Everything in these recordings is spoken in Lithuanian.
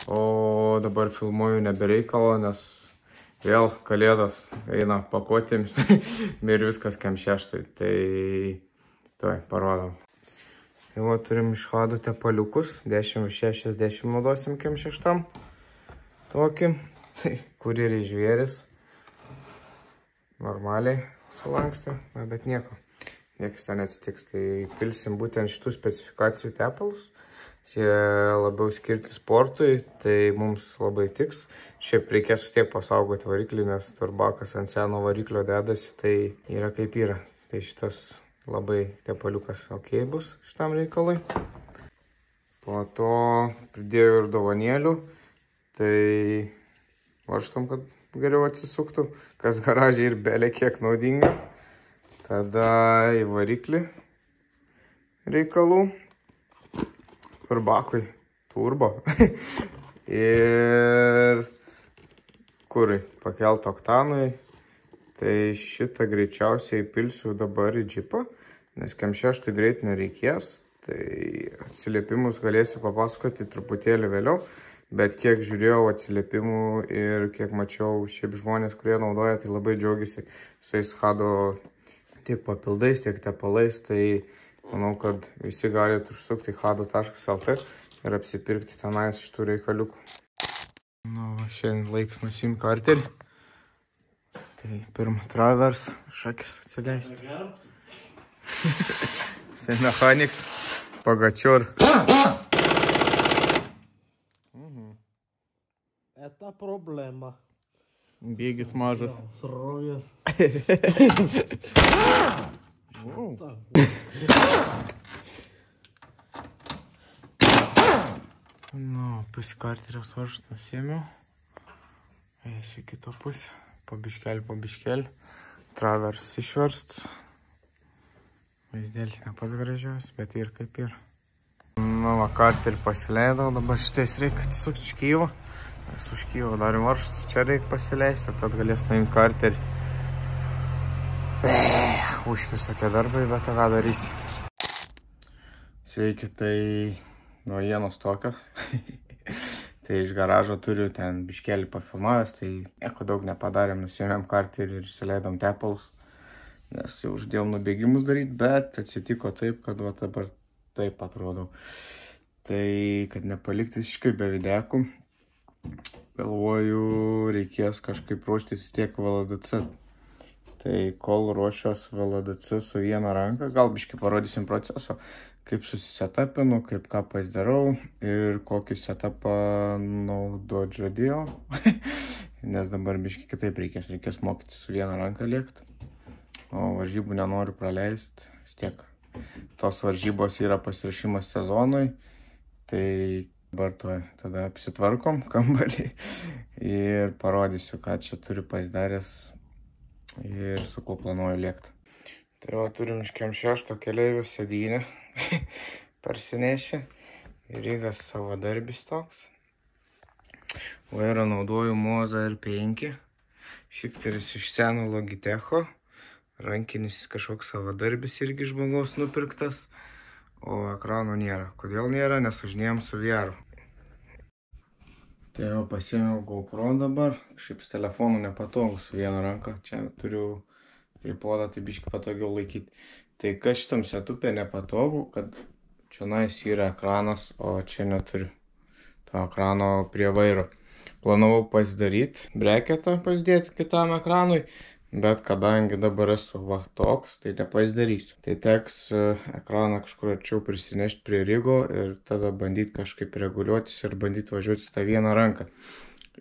O dabar filmuoju nebereikalo, nes vėl kalėdos eina pakuotėmis ir viskas kem 6. Tai parodom. Jau turim iš Hado tepaliukus, 10/60 naudosim kem 6. Tokį, tai kurjerį žvėris. Normaliai sulankstė, bet nieko. Niekas ten atsitiks, tai pilsim būtent šitų specifikacijų tepalus. Jie labiau skirti sportui, tai mums labai tiks. Šiaip reikės vis tiek pasaugoti variklį, nes turbakas ant seno variklio dedasi, tai yra kaip yra. Tai šitas labai tepaliukas ok bus šitam reikalui. Po to pridėjau ir dovanėlių, tai varžtom, kad geriau atsisuktų, kas garažiai ir belė kiek naudinga. Tada į variklį reikalų. Turbakui. Turbo. Ir kurui pakelt oktanui. Tai šitą greičiausiai pilsiu dabar į džipą, nes kem 6 greit nereikės. Tai atsiliepimus galėsiu papasakoti truputėlį vėliau. Bet kiek žiūrėjau atsiliepimų ir kiek mačiau šiaip žmonės, kurie naudoja, tai labai džiaugiasi visais Hado tiek papildais, tiek tepalais. Tai manau, kad visi galite užsukti hado.lt ir apsipirkti tenais šitų reikaliukų. Nu, šiandien laiks nusiimti karterį. Tai pirmą travers, šakis atsileisti. Tai mechaniks, pagačior. Это проблема. Бегis mažas. Сровės. Nu, pasikarteriaus aš nusiėmiau. Eisiu į kitą pusę. Po biškelį. Travers išversts. Vaizdelis ne pats gražiausias, bet ir kaip ir. Nu, va, karterį pasileidau. Dabar šitais reikia atsisukti iš Kyjivo. Mes už Kyjivo darim varžtus. Čia reikia pasileisti, tad galės nuimti karterį. Užkis tokie darbai, bet ką darysi. Sveiki, tai naujienos tokios. Tai iš garažo turiu ten biškelį pafilmavęs, tai nieko daug nepadarėm, nusiėmėm karterį ir įsileidom tepalus. Nes jau uždėjom nubėgimus daryti, bet atsitiko taip, kad va dabar taip atrodau. Tai, kad nepalikti visiškai be videkų, galvoju, reikės kažkaip ruoštis tiek VLDC. Tai kol ruošiuos VLDC su viena ranka, gal biškai parodysim procesą, kaip susisetapinu, kaip ką pasidarau ir kokį setapą naudot žadėjau. Nes dabar biškai kitaip reikės mokytis su viena ranka lėkti. O varžybų nenoriu praleisti, vis tiek. Tos varžybos yra pasirašymas sezonui, tai dabar tada apsitvarkom kambarį ir parodysiu, ką čia turiu pasidaręs ir su kuo planuoju lėkti. Tai va, turim iš kem 6 keleivio sėdynę parsinešę ir Rygas savadarbis toks. Vairą naudoju Moza R5, šifteris iš seno Logitecho, rankinis kažkoks savadarbis irgi žmogaus nupirktas, o ekrano nėra. Kodėl nėra? Nes važinėjom su VR. Tai jau pasiėmiau GoPro dabar, šiaip su telefonu nepatogu su viena ranka, čia turiu tripodą, tai biškai patogiau laikyti. Tai kas šitam setupė nepatogu, kad čionais yra ekranas, o čia neturiu to ekrano prie vairo. Planavau pasidaryti, breketą pasidėti kitam ekranui, bet kadangi dabar esu va toks, tai nepasidarysiu. Tai teks ekraną kažkur arčiau prisinešti prie Rygo ir tada bandyti kažkaip reguliuotis ir bandyti važiuoti su tą vieną ranką.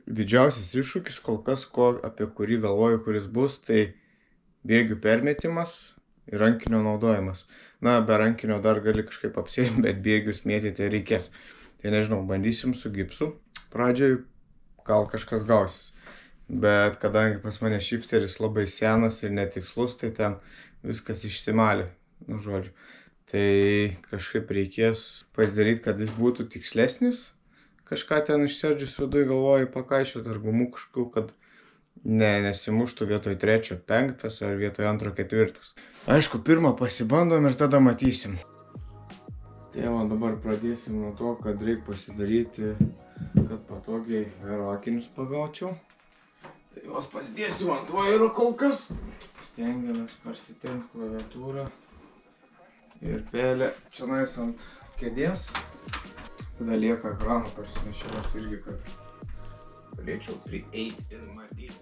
Didžiausias iššūkis kol kas, apie kurį galvoju, kuris bus, tai bėgių permetimas ir rankinio naudojimas. Na, be rankinio dar gali kažkaip apsėti, bet bėgius mėtyti reikės. Tai nežinau, bandysim su gipsu. Pradžioj gal kažkas gausis. Bet kadangi pas mane šifteris labai senas ir netikslus, tai ten viskas išsimalė, nu žodžiu. Tai kažkaip reikės pasidaryti, kad jis būtų tikslesnis. Kažką ten išsėdžius viduj galvoju pakaičioti ar gumų kažkokių, kad nesimuštų vietoj 3, 5 ar vietoj 2, 4. Aišku, pirmą pasibandom ir tada matysim. Tai va, dabar pradėsim nuo to, kad reikia pasidaryti kad patogiai vairo akinius pagaučiau. Tai juos pasidėsiu ant vairo kol kas. Stengiamės parsitempti klaviatūrą ir pelę čionais ant kėdės. Tada lieka ekrano parsinešimas irgi, kad galėčiau prieiti ir matyti.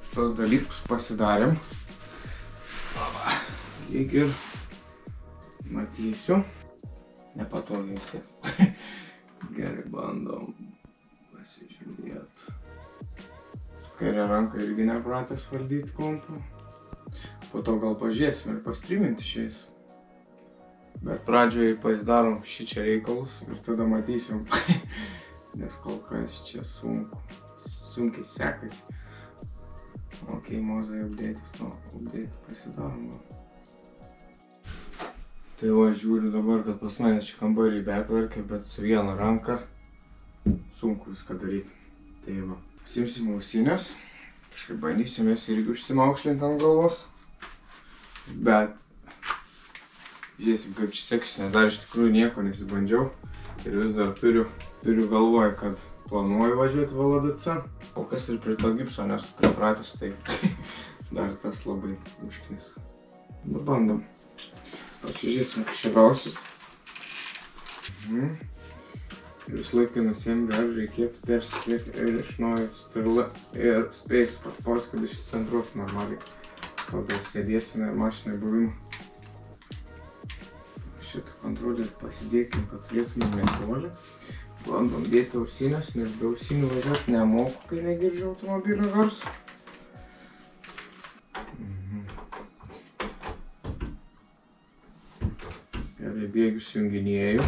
Šitos dalykus pasidarėm. Lyg ir matysiu. Nepatogiai vis tiek. Gerai, bandom pasižiūrėti. Su kairė ranka irgi nepratęs valdyti kompų. Po to gal pažiūrėsim ir pastreaminti šiais. Bet pradžioje pasidarom šičia reikalus ir tada matysim. Nes kol kas čia sunkiai sekasi. Ok, mozai updėtis, updėtis pasidarom. Tai va, žiūriu dabar, kad pas mane čia kambarį betvarkė, bet su viena ranka sunku viską daryti. Tai va, pasimsim ausinės, kažkaip bandysim jas irgi užsimaukšlinti ant galvos. Bet žiūrėsim, kaip čia seksis, nes dar iš tikrųjų nieko nesibandžiau. Ir vis dar turiu galvoje, kad planuoju važiuoti VLDC. Kol kas ir prie to gipso nesu pripratęs, tai dar tas labai užknis. Nu, bandom. Pasižiūrėsim, kaip čia gausis. Ir visą laiką nusiem dar reikėtų persikėti ir iš naujo stirlą ir spėsiu paspausti, kad išcentruotų normaliai. Pagal sėdėsime ir mašinai buvimą. Šitą kontrolį pasidėkim, kad turėtume netoli. Bandom dėti ausinės, nes be ausinių važiuoti nemoku, kai negirdžiu automobilio garso. Gerai, bėgius junginėjau.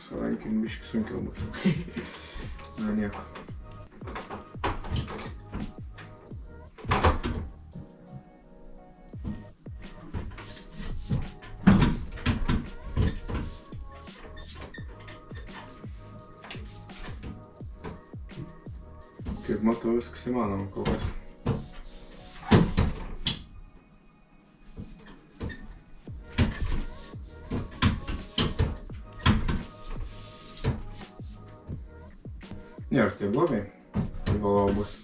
Su rankin biški sunkiau būtų. Na, nieko. Kaip matau, viskas įmanoma kol kas. Nėra tai blogai, tai galvau bus.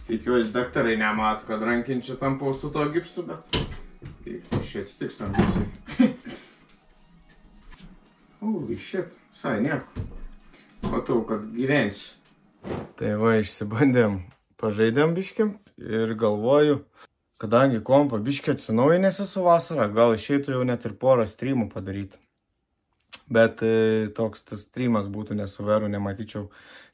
Tikiuosi, daktarai nemato, kad rankinčią tampau su to gipsu, bet šį atsitiks tam gipsai. Holy shit, visai nieko. Matau, kad gyvensiu. Tai va, išsibandėm, pažaidėm biškim ir galvoju, kadangi kompą biškį atsinaujinęs esu vasarą, gal išeitų jau net ir porą streamų padaryti. Bet toks tas streamas būtų nesuveru, nematyčiau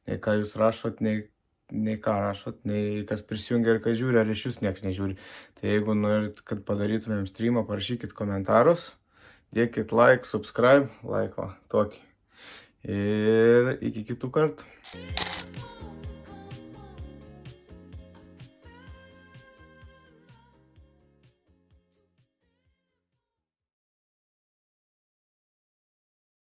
nei ką jūs rašot, nei ką rašot, nei kas prisijungia ir kas žiūri, ar iš jūs nieks nežiūri. Tai jeigu norit, kad padarytumėm streamą, parašykit komentarus, dėkit like, subscribe, like va, tokį. Ir iki kitų kartų.